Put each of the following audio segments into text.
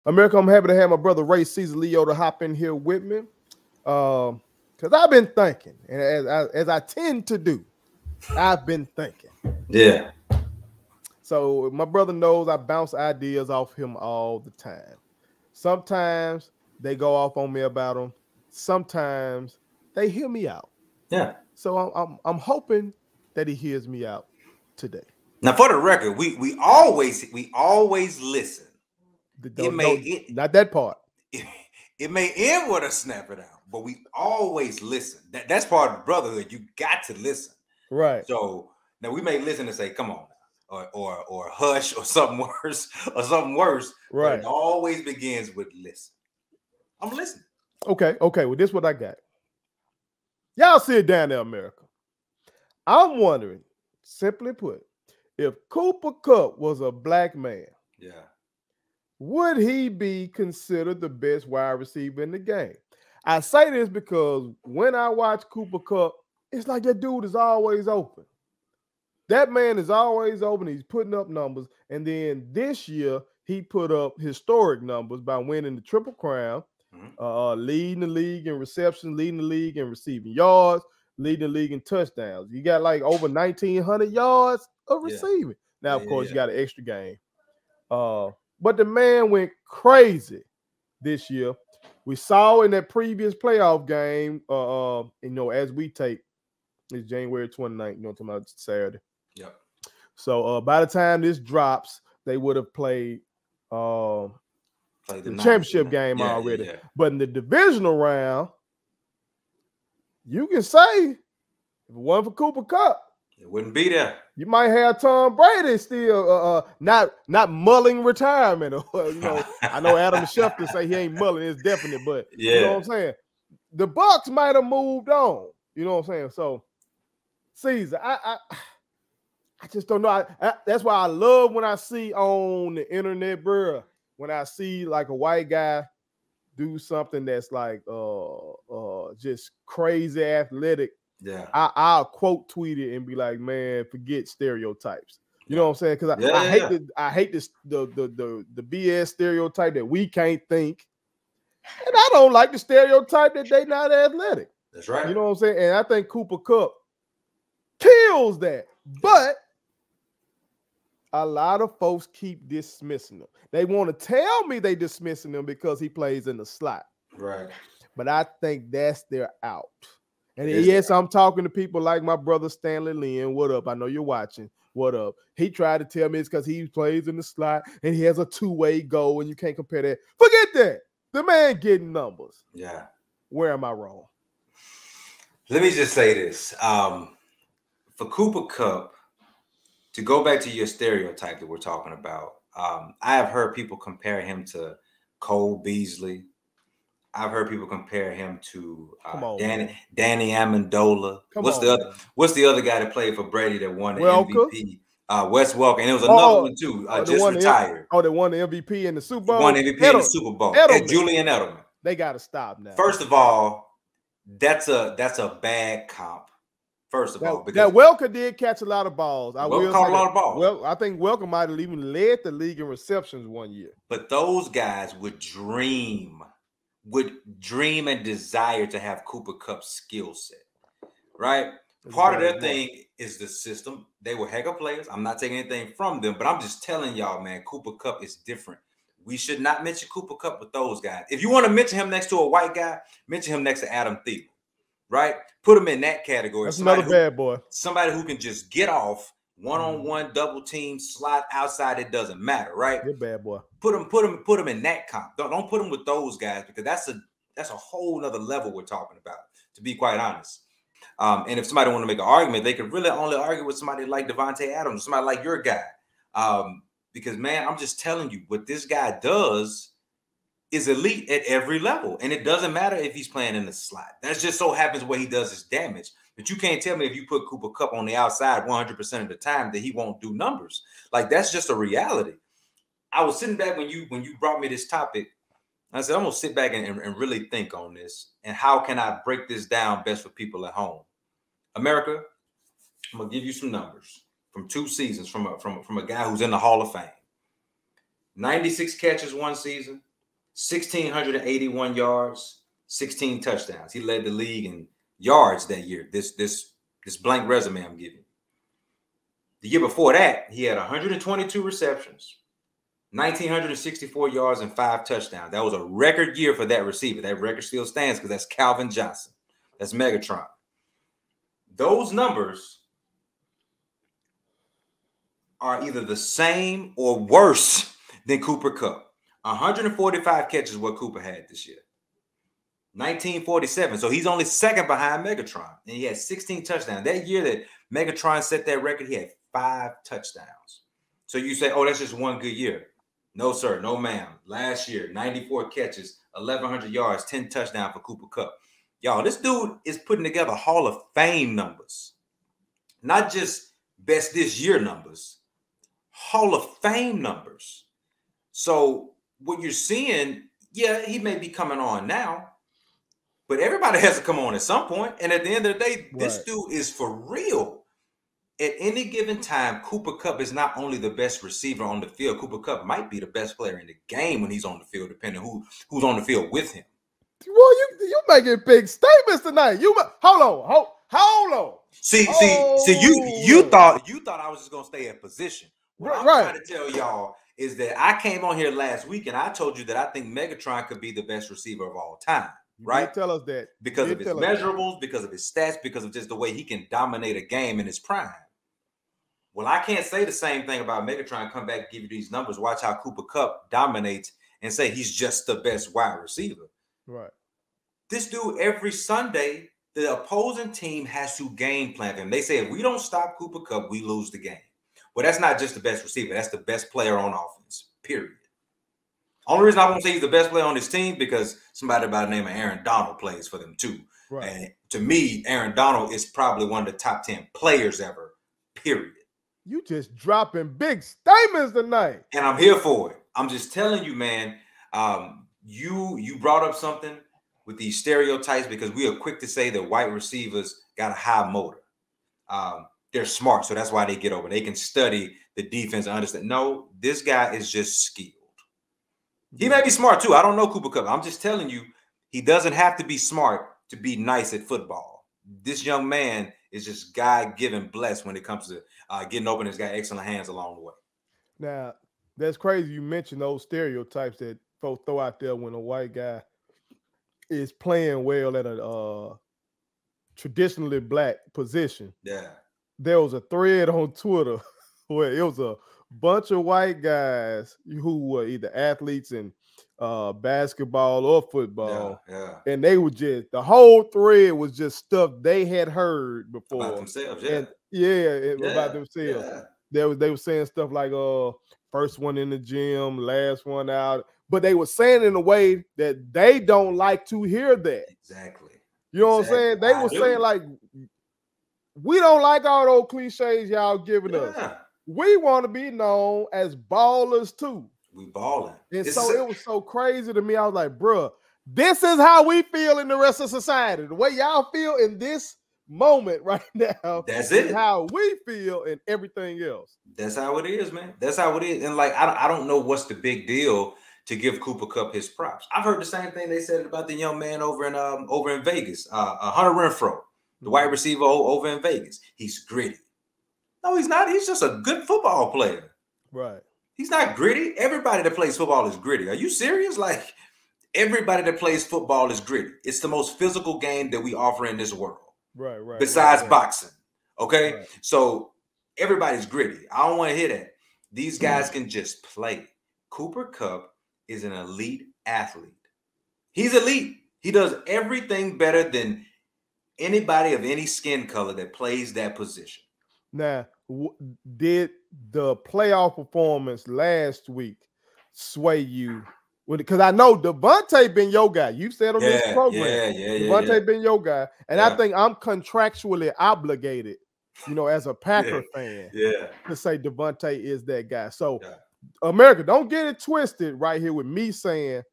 America, I'm happy to have my brother Ray Caesar Leo to hop in here with me. Because I've been thinking, and as I tend to do, I've been thinking. Yeah. So my brother knows I bounce ideas off him all the time. Sometimes they go off on me about them. Sometimes they hear me out. Yeah. So I'm hoping that he hears me out today. Now, for the record, we always listen. Not that part. It may end with us snap it out, but we always listen. That's part of the brotherhood. You got to listen. Right. So now we may listen and say, "Come on," or hush, or something worse, Right. But it always begins with listen. I'm listening. Okay. Well, this is what I got. Y'all see it down there, America. I'm wondering, simply put, if Cooper Kupp was a black man, would he be considered the best wide receiver in the game? I say this because when I watch Cooper Kupp, it's like that dude is always open. That man is always open. He's putting up numbers. And then this year, he put up historic numbers by winning the Triple Crown, leading the league in reception, leading the league in receiving yards, leading the league in touchdowns. You got like over 1,900 yards of receiving. Now, of course, you got an extra game. But the man went crazy this year. We saw in that previous playoff game, as we tape, it's January 29th, talking about Saturday. Yep. So by the time this drops, they would have played the championship game already. Yeah. But in the divisional round, you can say if it wasn't for Cooper Kupp, it wouldn't be there. You might have Tom Brady still not mulling retirement. I know Adam Schefter say he ain't mulling, it's definite, but you know what I'm saying? The Bucs might have moved on. You know what I'm saying? So Caesar, I just don't know. That's why I love when I see on the internet, bro, when I see like a white guy do something that's like just crazy athletic. Yeah, I'll quote tweet it and be like, man, forget stereotypes. You know what I'm saying? Because I hate this the BS stereotype that we can't think, and I don't like the stereotype that they not athletic. That's right. You know what I'm saying? And I think Cooper Kupp kills that, but a lot of folks keep dismissing him. They want to tell me they dismissing him because he plays in the slot. Right. But I think that's their out. And yes, I'm talking to people like my brother Stanley Lynn. What up? I know you're watching. What up? He tried to tell me it's because he plays in the slot and he has a two-way goal and you can't compare that. Forget that. The man getting numbers. Yeah. Where am I wrong? Let me just say this. For Cooper Kupp, to go back to your stereotype that we're talking about, I have heard people compare him to Cole Beasley. I've heard people compare him to Danny Amendola. What's the other guy that played for Brady that won the MVP? Wes Welker. And it was another one too, just retired. They won the MVP in the Super Bowl? Won MVP in the Super Bowl. Julian Edelman. They got to stop now. First of all, that's a bad comp. First of all, because Welker did catch a lot of balls. Welker caught a lot of balls. Well, I think Welker might have even led the league in receptions one year. But those guys would dream and desire to have Cooper Kupp's skill set, right? Part of their thing is the system. They were heck of players. I'm not taking anything from them, but I'm just telling y'all, man, Cooper Kupp is different. We should not mention Cooper Kupp with those guys. If you want to mention him next to a white guy, mention him next to Adam Thielen, right? Put him in that category. That's another bad boy. Somebody who can just get off one-on-one, double team, slot outside. It doesn't matter, right? Good bad boy. Put him in that comp. Don't put him with those guys because that's a whole nother level we're talking about, to be quite honest. And if somebody want to make an argument, they could really only argue with somebody like Devontae Adams, somebody like your guy. Because, man, I'm just telling you, what this guy does is elite at every level. And it doesn't matter if he's playing in the slot. That just so happens what he does is damage. But you can't tell me if you put Cooper Kupp on the outside 100% of the time that he won't do numbers. Like, that's just a reality. I was sitting back when you brought me this topic. I said, I'm going to sit back and really think on this. And how can I break this down best for people at home? America, I'm going to give you some numbers from 2 seasons from a guy who's in the Hall of Fame. 96 catches one season, 1,681 yards, 16 touchdowns. He led the league in yards that year. This blank resume I'm giving you. The year before that, he had 122 receptions, 1,964 yards, and 5 touchdowns. That was a record year for that receiver. That record still stands because that's Calvin Johnson. That's Megatron. Those numbers are either the same or worse than Cooper Kupp. 145 catches what Cooper had this year. 1947. So he's only second behind Megatron. And he had 16 touchdowns. That year that Megatron set that record, he had 5 touchdowns. So you say, oh, that's just one good year. No, sir. No, ma'am. Last year, 94 catches, 1,100 yards, 10 touchdowns for Cooper Kupp. Y'all, this dude is putting together Hall of Fame numbers. Not just best this year numbers. Hall of Fame numbers. So what you're seeing, yeah, he may be coming on now, but everybody has to come on at some point. And at the end of the day, this dude is for real. At any given time, Cooper Kupp is not only the best receiver on the field. Cooper Kupp might be the best player in the game when he's on the field, depending who's on the field with him. Well, you making big statements tonight. Hold on. See, you thought I was just gonna stay in position. What I'm trying to tell y'all is that I came on here last week and I told you that I think Megatron could be the best receiver of all time. Right? Tell us that. Because of his measurables, because of his stats, because of just the way he can dominate a game in his prime. Well, I can't say the same thing about Megatron. Come back and give you these numbers. Watch how Cooper Kupp dominates and say he's just the best wide receiver. Right. This dude, every Sunday, the opposing team has to game plan him. They say if we don't stop Cooper Kupp, we lose the game. Well, that's not just the best receiver. That's the best player on offense, period. Only reason I won't say he's the best player on his team because somebody by the name of Aaron Donald plays for them too. Right. And to me, Aaron Donald is probably one of the top 10 players ever, period. You just dropping big statements tonight. And I'm here for it. I'm just telling you, man, you brought up something with these stereotypes because we are quick to say that white receivers got a high motor. They're smart, so that's why they get over. They can study the defense and understand. No, this guy is just skilled. He may be smart too. I don't know Cooper Kupp. I'm just telling you, he doesn't have to be smart to be nice at football. This young man is just God-given blessed when it comes to getting open. He's got excellent hands along the way. Now, that's crazy. You mentioned those stereotypes that folks throw out there when a white guy is playing well at a traditionally black position. Yeah. There was a thread on Twitter where it was a bunch of white guys who were either athletes in basketball or football. Yeah. And they were just, the whole thread was just stuff they had heard before. About themselves, about themselves. Yeah. They were saying stuff like first one in the gym, last one out. But they were saying it in a way that they don't like to hear that. Exactly. You know what I'm saying? They were saying like, we don't like all those cliches y'all giving us. We want to be known as ballers too. We balling. And so it was so crazy to me. I was like, bruh, this is how we feel in the rest of society. The way y'all feel in this moment right now. That's it. How we feel in everything else. That's how it is, man. That's how it is. And like, I don't know what's the big deal to give Cooper Kupp his props. I've heard the same thing they said about the young man over in Vegas, Hunter Renfrow, the wide receiver over in Vegas. He's gritty. No, he's not. He's just a good football player. Right. He's not gritty. Everybody that plays football is gritty. Are you serious? Like, everybody that plays football is gritty. It's the most physical game that we offer in this world. Right. Besides boxing. Okay? Right. So everybody's gritty. I don't want to hear that. These guys can just play. Cooper Kupp is an elite athlete. He's elite. He does everything better than anybody of any skin color that plays that position. Now, did the playoff performance last week sway you? Because I know Devontae been your guy. You said on this program, Devontae been your guy. And I think I'm contractually obligated, as a Packer fan, to say Devontae is that guy. So, America, don't get it twisted right here with me saying,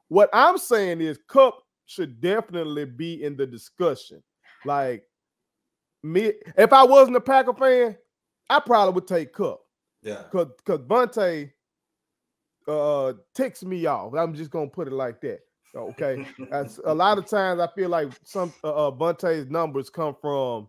what I'm saying is Kupp should definitely be in the discussion. Like, me, if I wasn't a Packer fan, I probably would take Kupp. Yeah. Because Devontae, ticks me off. I'm just gonna put it like that. Okay. A lot of times I feel like some Vontae's numbers come from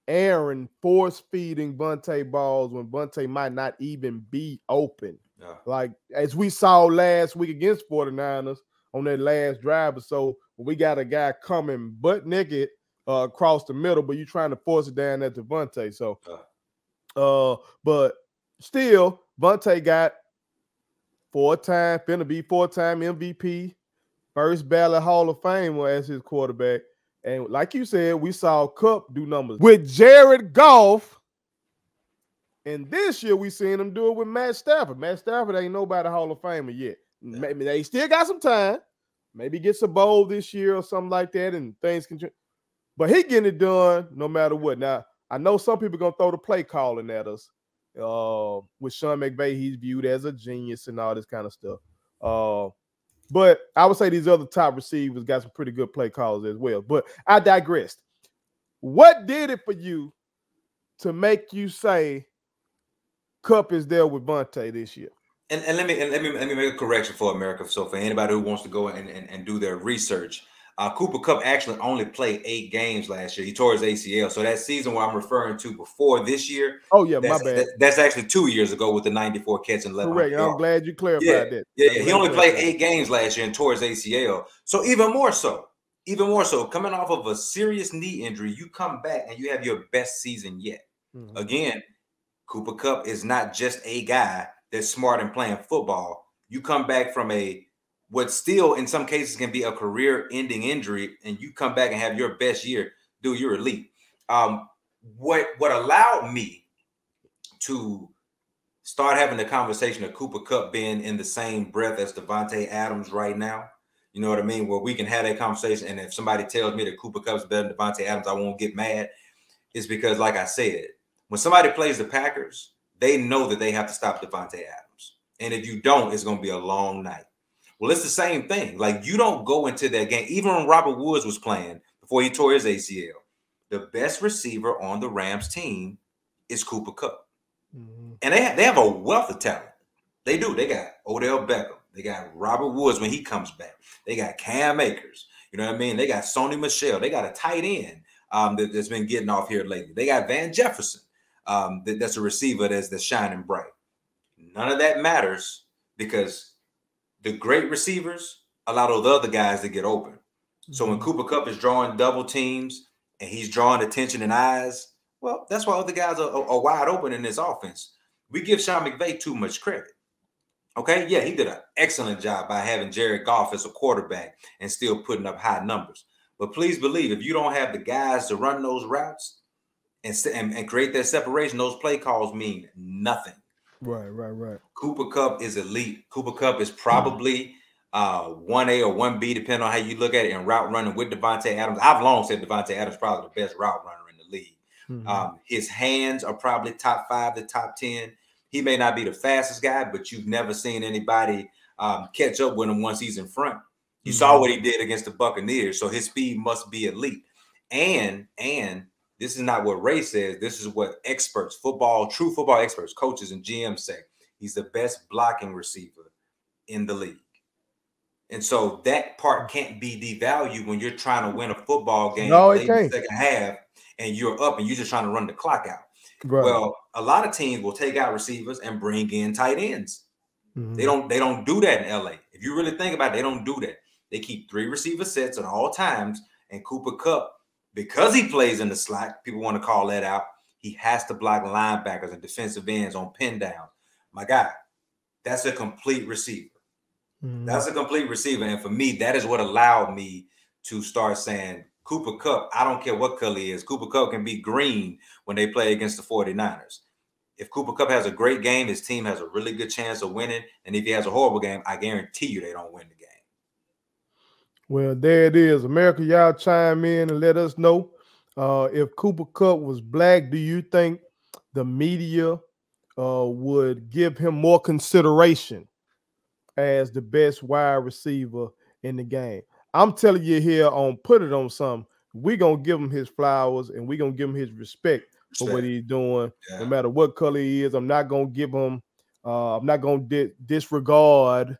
Aaron force feeding Vontae balls when Vontae might not even be open. Yeah. Like as we saw last week against 49ers on that last drive or so, we got a guy coming butt naked across the middle, but you're trying to force it down at Vontae. So but still Vontae got finna be four-time MVP, first ballot Hall of Famer as his quarterback. And like you said, we saw Kupp do numbers with Jared Goff. And this year we seen him do it with Matt Stafford. Matt Stafford ain't nobody Hall of Famer yet. Yeah. Maybe they still got some time. Maybe gets a bowl this year or something like that, and things can change. But he getting it done no matter what. Now, I know some people gonna throw the play calling at us. With Sean McVay, he's viewed as a genius and all this kind of stuff. But I would say these other top receivers got some pretty good play calls as well. But I digressed. What did it for you to make you say Kupp is there with Vontae this year? And let me make a correction for America. So for anybody who wants to go and do their research, Cooper Kupp actually only played 8 games last year. He tore his ACL. So that season where I'm referring to before this year. Oh, yeah, my bad. That's actually 2 years ago with the 94 catch and 11. Correct. I'm glad you clarified that. Yeah, he only played 8 games last year and tore his ACL. So even more so, coming off of a serious knee injury, you come back and you have your best season yet. Mm-hmm. Again, Cooper Kupp is not just a guy that's smart and playing football. You come back from what still in some cases can be a career-ending injury, and you come back and have your best year, dude, you're elite. What allowed me to start having the conversation of Cooper Kupp being in the same breath as Davante Adams right now, you know what I mean, where we can have that conversation, and if somebody tells me that Cooper Kupp's better than Davante Adams, I won't get mad, is because, like I said, when somebody plays the Packers, they know that they have to stop Davante Adams. And if you don't, it's going to be a long night. Well, it's the same thing. Like, you don't go into that game. Even when Robert Woods was playing before he tore his ACL, the best receiver on the Rams team is Cooper Kupp. Mm-hmm. And they have a wealth of talent. They do. They got Odell Beckham. They got Robert Woods when he comes back. They got Cam Akers. You know what I mean? They got Sony Michel. They got a tight end that's been getting off here lately. They got Van Jefferson. That's a receiver that's shining bright. None of that matters because the great receivers allow those other guys to get open. Mm-hmm. So when Cooper Kupp is drawing double teams and he's drawing attention and eyes, well, that's why other guys are wide open in this offense. We give Sean McVay too much credit. Okay, yeah, he did an excellent job by having Jared Goff as a quarterback and still putting up high numbers. But please believe, if you don't have the guys to run those routes and create that separation, those play calls mean nothing. Right. Cooper Kupp is elite. Cooper Kupp is probably 1A or 1B, depending on how you look at it, in route running with Davante Adams. I've long said Davante Adams is probably the best route runner in the league. Mm-hmm. His hands are probably top 5 to top 10. He may not be the fastest guy, but you've never seen anybody catch up with him once he's in front. You saw what he did against the Buccaneers, so his speed must be elite. And this is not what Ray says. This is what experts, true football experts, coaches, and GMs say. He's the best blocking receiver in the league. And so that part can't be devalued when you're trying to win a football game late in the second half and you're up and you're just trying to run the clock out. Right. Well, a lot of teams will take out receivers and bring in tight ends. Mm-hmm. They don't do that in LA. If you really think about it, they don't do that. They keep 3 receiver sets at all times, and Cooper Kupp, because he plays in the slot, people want to call that out. He has to block linebackers and defensive ends on pin down. My guy, that's a complete receiver. Mm-hmm. That's a complete receiver. And for me, that is what allowed me to start saying, Cooper Kupp, I don't care what color he is. Cooper Kupp can be green when they play against the 49ers. If Cooper Kupp has a great game, his team has a really good chance of winning. And if he has a horrible game, I guarantee you they don't win the game. Well, there it is. America, y'all chime in and let us know. If Cooper Kupp was black, do you think the media would give him more consideration as the best wide receiver in the game? I'm telling you here on Put It On Something, we're going to give him his flowers and we're going to give him his respect for what he's doing, no matter what color he is. I'm not going to give him I'm not going to disregard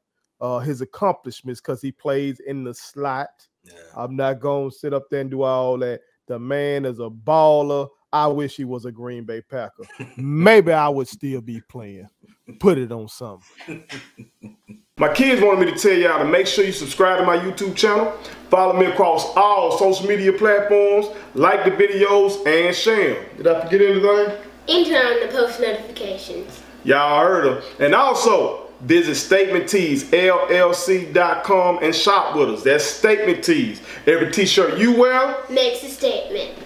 his accomplishments because he plays in the slot. Yeah. I'm not going to sit up there and do all that. The man is a baller. I wish he was a Green Bay Packer. Maybe I would still be playing. Put it on something. My kids wanted me to tell y'all to make sure you subscribe to my YouTube channel. Follow me across all social media platforms. Like the videos and share them. Did I forget anything? And turn on the post notifications. Y'all heard them. And also, visit Statement Tees, LLC.com and shop with us. That's Statement Tees. Every t-shirt you wear makes a statement.